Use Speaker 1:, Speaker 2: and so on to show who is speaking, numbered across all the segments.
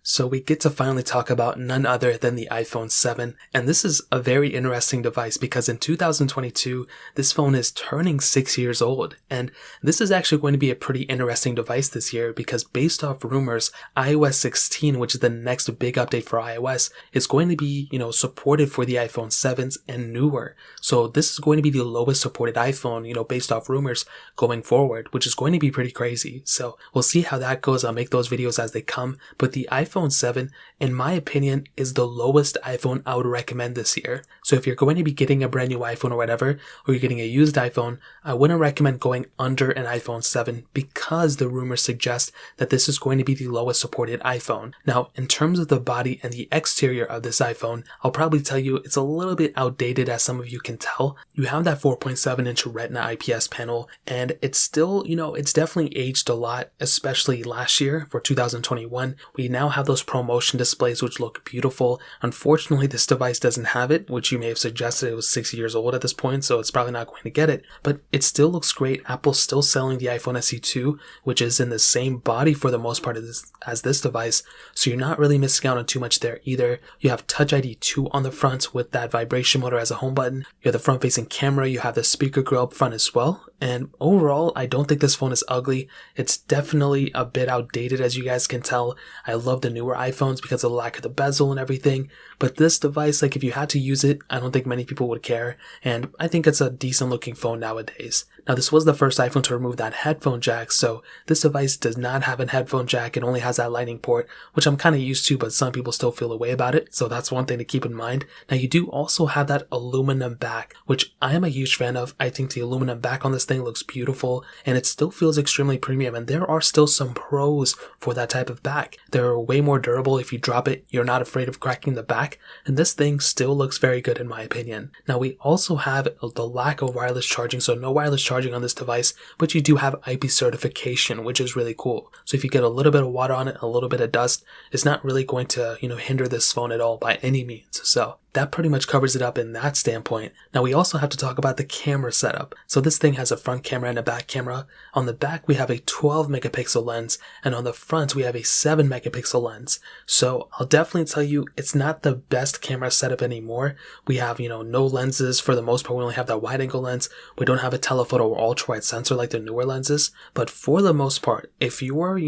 Speaker 1: So we get to finally talk about none other than the iPhone 7, and this is a very interesting device because in 2022, this phone is turning 6 years old, and this is actually going to be a pretty interesting device this year because based off rumors, iOS 16, which is the next big update for iOS, is going to be, supported for the iPhone 7s and newer. So this is going to be the lowest supported iPhone, based off rumors going forward, which is going to be pretty crazy. So we'll see how that goes. I'll make those videos as they come, but the iPhone 7, in my opinion, is the lowest iPhone I would recommend this year. So if you're going to be getting a brand new iPhone or whatever, or you're getting a used iPhone, I wouldn't recommend going under an iPhone 7 because the rumors suggest that this is going to be the lowest supported iPhone. Now, in terms of the body and the exterior of this iPhone, I'll probably tell you it's a little bit outdated, as some of you can tell. You have that 4.7-inch Retina IPS panel, and it's still, it's definitely aged a lot, especially last year for 2021. We now have those ProMotion displays which look beautiful. Unfortunately, this device doesn't have it, which you may have suggested. It was 6 years old at this point, so it's probably not going to get it, but it still looks great. Apple's still selling the iPhone SE 2, which is in the same body for the most part as this device, so you're not really missing out on too much there either. You have Touch ID 2 on the front with that vibration motor as a home button. You have the front facing camera, you have the speaker grill up front as well, and overall I don't think this phone is ugly. It's definitely a bit outdated, as you guys can tell. I love the newer iPhones because of the lack of the bezel and everything, but this device, if you had to use it, I don't think many people would care, and I think it's a decent looking phone nowadays. Now, this was the first iPhone to remove that headphone jack, so this device does not have a headphone jack. It only has that lightning port, which I'm kind of used to, but some people still feel a way about it, so that's one thing to keep in mind. Now, you do also have that aluminum back, which I am a huge fan of. I think the aluminum back on this thing looks beautiful, and it still feels extremely premium, and there are still some pros for that type of back. They're way more durable. If you drop it, you're not afraid of cracking the back, and this thing still looks very good in my opinion. Now, we also have the lack of wireless charging, so no wireless charging on this device, but you do have IP certification, which is really cool. So if you get a little bit of water on it, a little bit of dust, it's not really going to, hinder this phone at all by any means. So that pretty much covers it up in that standpoint. Now, we also have to talk about the camera setup. So this thing has a front camera and a back camera. On the back, we have a 12 megapixel lens, and on the front, we have a 7 megapixel lens. So I'll definitely tell you, it's not the best camera setup anymore. We have, no lenses for the most part. We only have that wide angle lens. We don't have a telephoto or ultra wide sensor like the newer lenses. But for the most part, if your,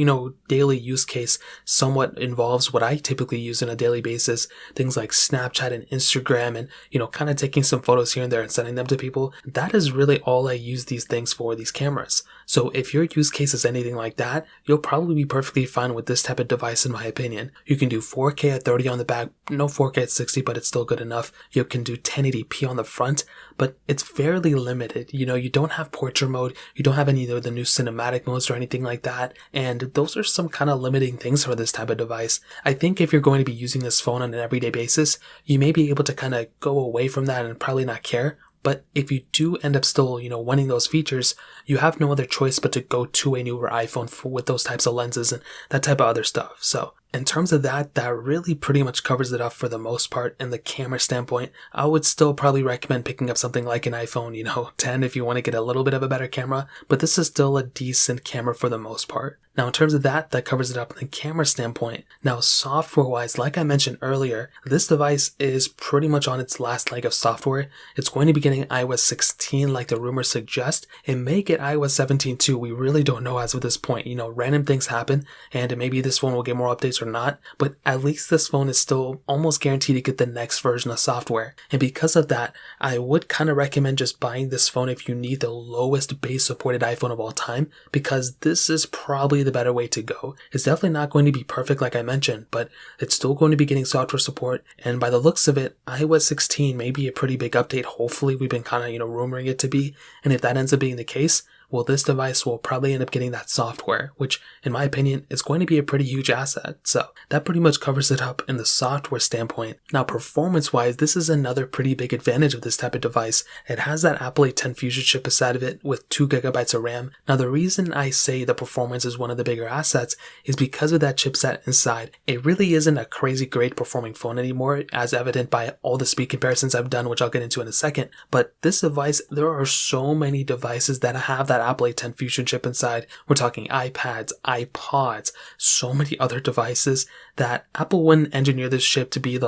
Speaker 1: daily use case somewhat involves what I typically use on a daily basis, things like Snapchat and Instagram and, kind of taking some photos here and there and sending them to people, that is really all I use these things for, these cameras. So if your use case is anything like that, you'll probably be perfectly fine with this type of device in my opinion. You can do 4K at 30 on the back, no 4K at 60, but it's still good enough. You can do 1080p on the front, but it's fairly limited. You don't have portrait mode, you don't have any of the new cinematic modes or anything like that, and those are some kind of limiting things for this type of device. I think if you're going to be using this phone on an everyday basis, you may be able to kind of go away from that and probably not care. But if you do end up still, wanting those features, you have no other choice but to go to a newer iPhone with those types of lenses and that type of other stuff. So in terms of that really pretty much covers it up for the most part. In the camera standpoint, I would still probably recommend picking up something like an iPhone, 10 if you want to get a little bit of a better camera, but this is still a decent camera for the most part. Now, in terms of that covers it up in the camera standpoint. Now, software-wise, like I mentioned earlier, this device is pretty much on its last leg of software. It's going to be getting iOS 16 like the rumors suggest. It may get iOS 17 too. We really don't know as of this point. Random things happen, and maybe this phone will get more updates or not, but at least this phone is still almost guaranteed to get the next version of software. And because of that, I would kind of recommend just buying this phone if you need the lowest base supported iPhone of all time, because this is probably the better way to go. It's definitely not going to be perfect like I mentioned, but it's still going to be getting software support, and by the looks of it, iOS 16 may be a pretty big update. Hopefully, we've been kind of, rumoring it to be, and if that ends up being the case, well, this device will probably end up getting that software, which, in my opinion, is going to be a pretty huge asset. So that pretty much covers it up in the software standpoint. Now, performance-wise, this is another pretty big advantage of this type of device. It has that Apple A10 Fusion chip inside of it with 2 gigabytes of RAM. Now, the reason I say the performance is one of the bigger assets is because of that chipset inside. It really isn't a crazy great performing phone anymore, as evident by all the speed comparisons I've done, which I'll get into in a second. But this device, there are so many devices that have that that Apple A10 Fusion chip inside. We're talking iPads, iPods, so many other devices that Apple wouldn't engineer this chip to be the,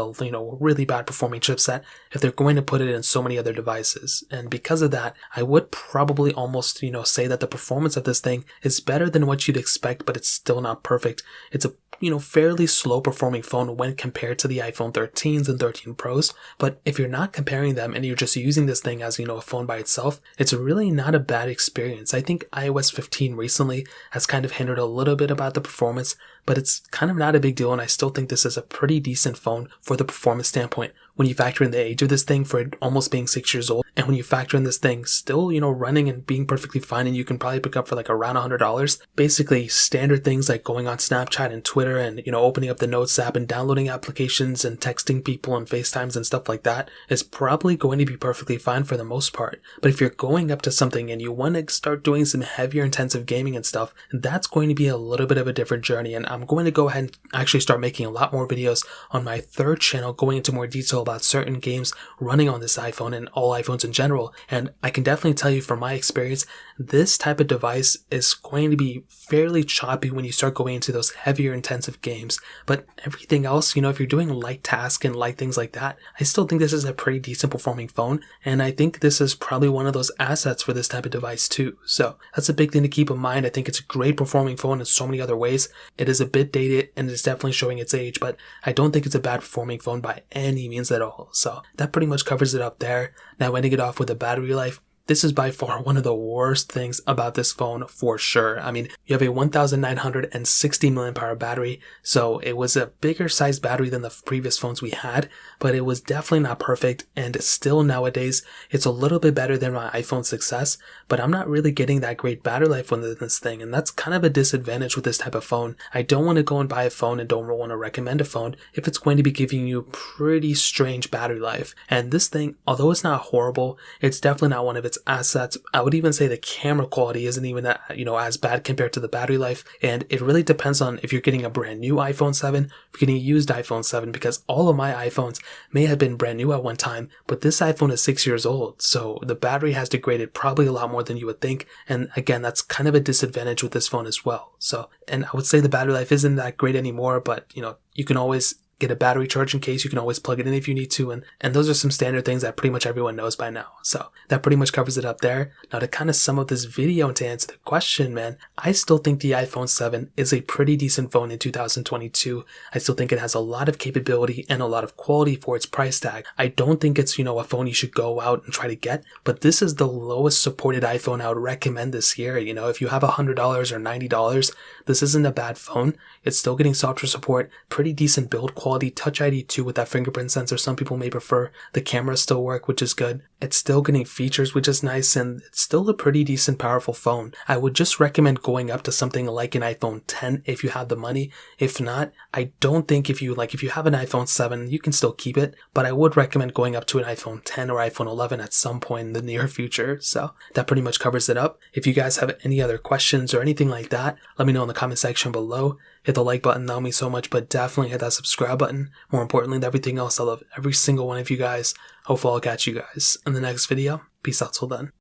Speaker 1: really bad performing chipset if they're going to put it in so many other devices. And because of that, I would probably almost, say that the performance of this thing is better than what you'd expect, but it's still not perfect. It's a fairly slow performing phone when compared to the iPhone 13s and 13 Pros. But if you're not comparing them and you're just using this thing as, a phone by itself, it's really not a bad experience. I think iOS 15 recently has kind of hindered a little bit about the performance, but it's kind of not a big deal, and I still think this is a pretty decent phone for the performance standpoint when you factor in the age of this thing for it almost being 6 years old, and when you factor in this thing still, running and being perfectly fine, and you can probably pick up for like around $100. Basically, standard things like going on Snapchat and Twitter and, opening up the Notes app and downloading applications and texting people and FaceTimes and stuff like that is probably going to be perfectly fine for the most part. But if you're going up to something and you want to start doing some heavier intensive gaming and stuff, that's going to be a little bit of a different journey, and I'm going to go ahead and actually start making a lot more videos on my third channel going into more detail about certain games running on this iPhone and all iPhones in general. And I can definitely tell you from my experience, this type of device is going to be fairly choppy when you start going into those heavier intensive games. But everything else, if you're doing light tasks and light things like that, I still think this is a pretty decent performing phone, and I think this is probably one of those assets for this type of device too. So that's a big thing to keep in mind. I think it's a great performing phone in so many other ways. It is a bit dated and it's definitely showing its age, but I don't think it's a bad performing phone by any means at all. So that pretty much covers it up there. Now ending it off with the battery life. This is by far one of the worst things about this phone for sure. I mean, you have a 1960 mAh battery, so it was a bigger sized battery than the previous phones we had, but it was definitely not perfect, and still nowadays, it's a little bit better than my iPhone 6s, but I'm not really getting that great battery life with this thing, and that's kind of a disadvantage with this type of phone. I don't want to go and buy a phone and don't want to recommend a phone if it's going to be giving you pretty strange battery life. And this thing, although it's not horrible, it's definitely not one of its assets. I would even say the camera quality isn't even as bad compared to the battery life, and it really depends on if you're getting a brand new iPhone 7, if you're getting a used iPhone 7, because all of my iPhones may have been brand new at one time, but this iPhone is 6 years old, so the battery has degraded probably a lot more than you would think, and again, that's kind of a disadvantage with this phone as well. So, and I would say the battery life isn't that great anymore, but you can always get a battery charging case. You can always plug it in if you need to. And those are some standard things that pretty much everyone knows by now. So that pretty much covers it up there. Now to kind of sum up this video and to answer the question, man, I still think the iPhone 7 is a pretty decent phone in 2022. I still think it has a lot of capability and a lot of quality for its price tag. I don't think it's, a phone you should go out and try to get, but this is the lowest supported iPhone I would recommend this year. If you have $100 or $90, this isn't a bad phone. It's still getting software support, pretty decent build quality, Touch ID 2 with that fingerprint sensor some people may prefer. The cameras still work, which is good. It's still getting features, which is nice, and it's still a pretty decent, powerful phone. I would just recommend going up to something like an iPhone 10 if you have the money. If not, I don't think if you have an iPhone 7, you can still keep it, but I would recommend going up to an iPhone 10 or iPhone 11 at some point in the near future. So that pretty much covers it up. If you guys have any other questions or anything like that, let me know in the comment section below. Hit the like button, that would mean so much, but definitely hit that subscribe button. More importantly than everything else, I love every single one of you guys. Hopefully I'll catch you guys in the next video. Peace out till then.